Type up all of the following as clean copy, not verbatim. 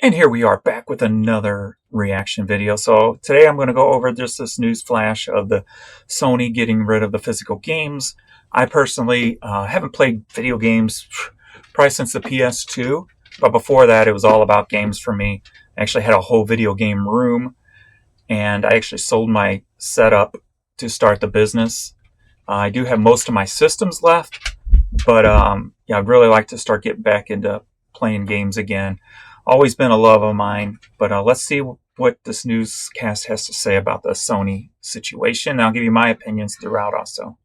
And here we are back with another reaction video. So today I'm going to go over just this news flash of the Sony getting rid of the physical games. I personally haven't played video games probably since the PS2, but before that it was all about games for me. I actually had a whole video game room, and I actually sold my setup to start the business. I do have most of my systems left, but yeah, I'd really like to start getting back into playing games again. Always been a love of mine, but let's see what this newscast has to say about the Sony situation. I'll give you my opinions throughout also.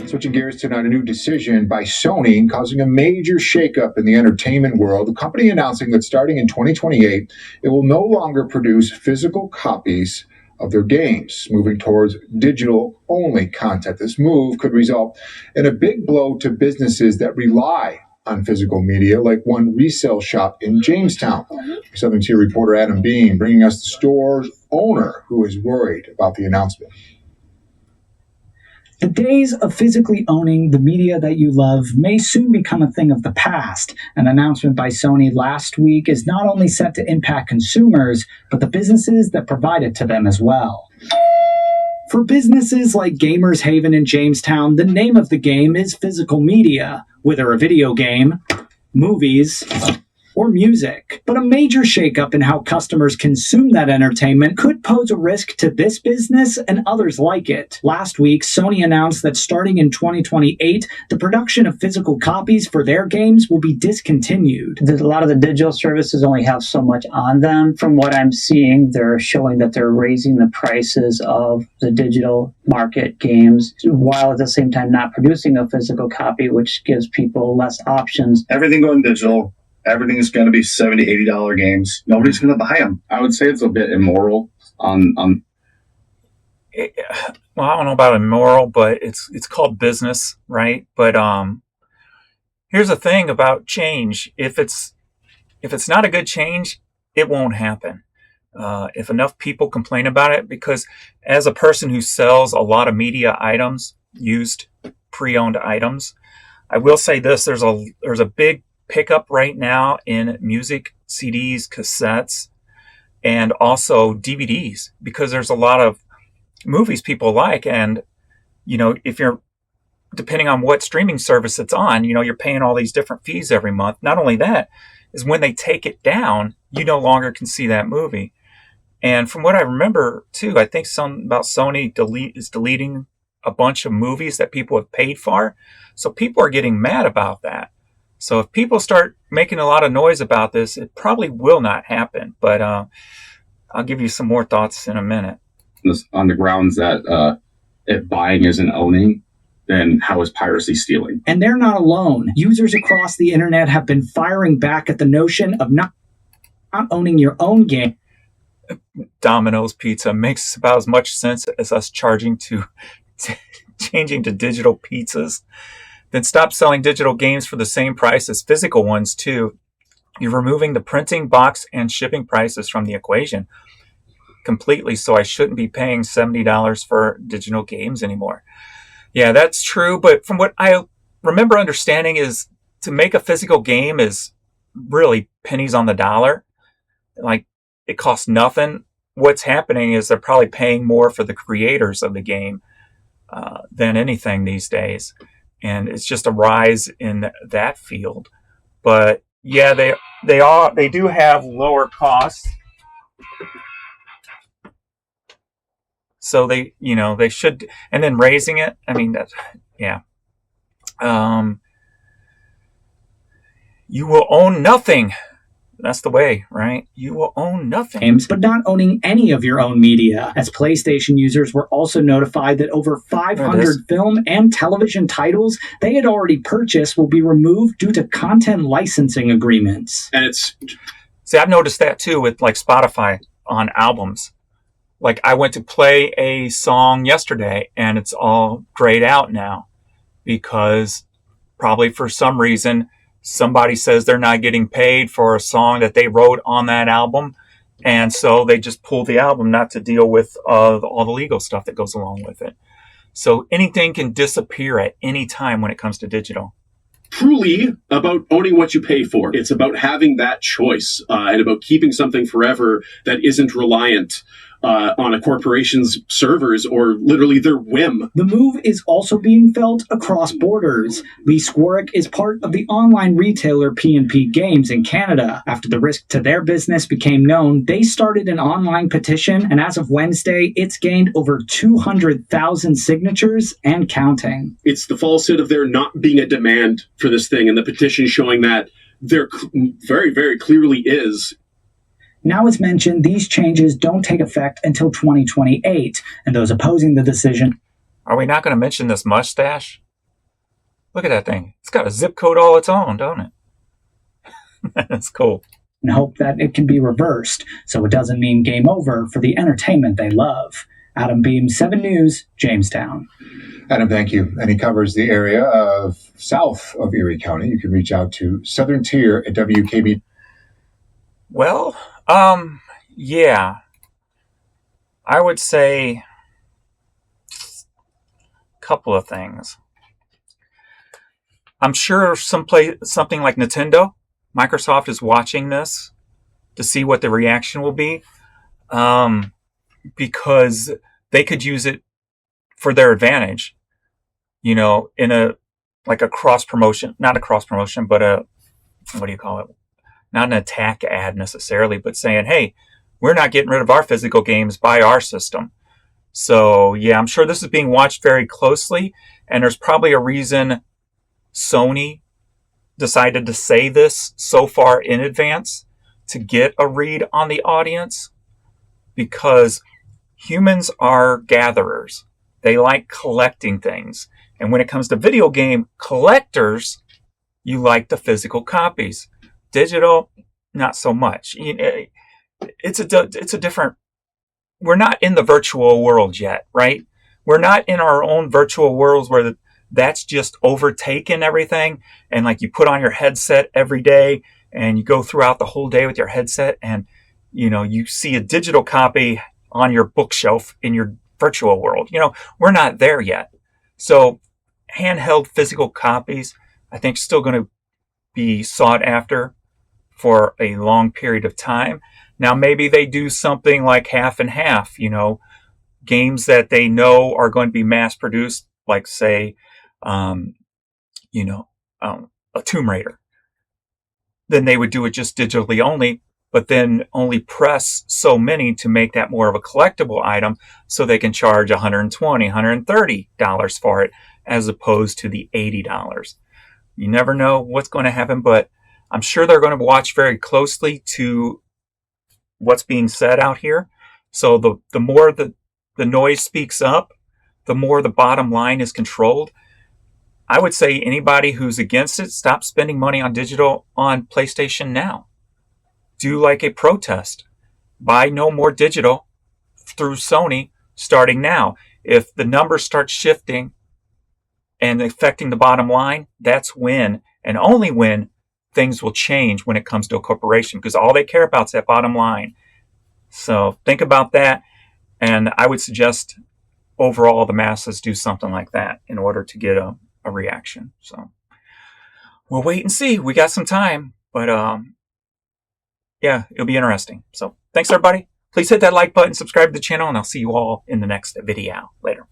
Switching gears tonight, a new decision by Sony causing a major shakeup in the entertainment world. The company announcing that starting in 2028, it will no longer produce physical copies of their games, moving towards digital-only content. This move could result in a big blow to businesses that rely on physical media, like one resale shop in Jamestown. Southern Tier reporter Adam Bean bringing us the store's owner who is worried about the announcement. The days of physically owning the media that you love may soon become a thing of the past. An announcement by Sony last week is not only set to impact consumers, but the businesses that provide it to them as well. For businesses like Gamers Haven in Jamestown, the name of the game is physical media, whether a video game, movies, or music. But a major shakeup in how customers consume that entertainment could pose a risk to this business and others like it. Last week, Sony announced that starting in 2028, the production of physical copies for their games will be discontinued. A lot of the digital services only have so much on them. From what I'm seeing, they're showing that they're raising the prices of the digital market games, while at the same time not producing a physical copy, which gives people less options. Everything going digital. Everything is going to be $70, $80 games. Nobody's going to buy them. I would say it's a bit immoral. Well, I don't know about immoral, but it's called business, right? But here's the thing about change: if it's not a good change, it won't happen. If enough people complain about it, because as a person who sells a lot of media items, used pre-owned items, I will say this: there's a big pickup right now in music, CDs, cassettes, and also DVDs, because there's a lot of movies people like. And, you know, if you're, depending on what streaming service it's on, you know, you're paying all these different fees every month. Not only that, is when they take it down, you no longer can see that movie. And from what I remember too, I think something about Sony is deleting a bunch of movies that people have paid for. So people are getting mad about that. So if people start making a lot of noise about this, it probably will not happen. But I'll give you some more thoughts in a minute. On the grounds that if buying isn't owning, then how is piracy stealing? And they're not alone. Users across the internet have been firing back at the notion of not owning your own game. Domino's Pizza makes about as much sense as us changing to digital pizzas. Then stop selling digital games for the same price as physical ones too. You're removing the printing, box, and shipping prices from the equation completely, so I shouldn't be paying $70 for digital games anymore. Yeah, that's true, but from what I remember understanding is to make a physical game is really pennies on the dollar. Like, it costs nothing. What's happening is they're probably paying more for the creators of the game than anything these days. And it's just a rise in that field. But yeah, they do have lower costs. So they should, and then raising it. I mean, yeah. You will own nothing. That's the way, right? You will own nothing. But not owning any of your own media, as PlayStation users were also notified that over 500 film and television titles they had already purchased will be removed due to content licensing agreements. And See, I've noticed that too with like Spotify on albums. Like, I went to play a song yesterday and it's all grayed out now because probably for some reason somebody says they're not getting paid for a song that they wrote on that album. And so they just pull the album, not to deal with all the legal stuff that goes along with it. So anything can disappear at any time when it comes to digital. truly about owning what you pay for. It's about having that choice and about keeping something forever that isn't reliant on a corporation's servers or literally their whim. The move is also being felt across borders. Lee Squarick is part of the online retailer P&P Games in Canada. After the risk to their business became known, they started an online petition, and as of Wednesday, it's gained over 200,000 signatures and counting. It's the falsehood of there not being a demand for this thing, and the petition showing that there very, very clearly is. Now, as mentioned, these changes don't take effect until 2028, and those opposing the decision. Are we not going to mention this mustache? Look at that thing. It's got a zip code all its own, don't it? That's cool. And hope that it can be reversed, so it doesn't mean game over for the entertainment they love. Adam Beam, 7 News, Jamestown. Adam, thank you. And he covers the area of south of Erie County. You can reach out to Southern Tier at WKB. Well, yeah. I would say a couple of things. I'm sure something like Nintendo, Microsoft is watching this to see what the reaction will be, because they could use it for their advantage, in a cross promotion, not a cross promotion, but what do you call it? Not an attack ad necessarily, but saying, hey, we're not getting rid of our physical games, buy our system. So yeah, I'm sure this is being watched very closely, and there's probably a reason Sony decided to say this so far in advance to get a read on the audience, because humans are gatherers. They like collecting things. And when it comes to video game collectors, you like the physical copies. Digital, not so much. It's a different. We're not in the virtual world yet, right? We're not in our own virtual worlds where that's just overtaken everything. And like you put on your headset every day and you go throughout the whole day with your headset, and you see a digital copy on your bookshelf in your virtual world. We're not there yet. So handheld physical copies, I think, still going to be sought after for a long period of time. Now, maybe they do something like half and half, games that they know are going to be mass produced, like say, a Tomb Raider. Then they would do it just digitally only, but then only press so many to make that more of a collectible item, so they can charge $120, $130 for it, as opposed to the $80. You never know what's going to happen, but I'm sure they're going to watch very closely to what's being said out here. So the more the noise speaks up, the more the bottom line is controlled. I would say anybody who's against it, stop spending money on digital on PlayStation now. Do like a protest. Buy no more digital through Sony starting now. If the numbers start shifting and affecting the bottom line, that's when, and only when, things will change when it comes to a corporation, because all they care about is that bottom line. So think about that. And I would suggest overall the masses do something like that in order to get a reaction. So we'll wait and see. We got some time, but yeah, it'll be interesting. So thanks everybody. Please hit that like button, subscribe to the channel, and I'll see you all in the next video. Later.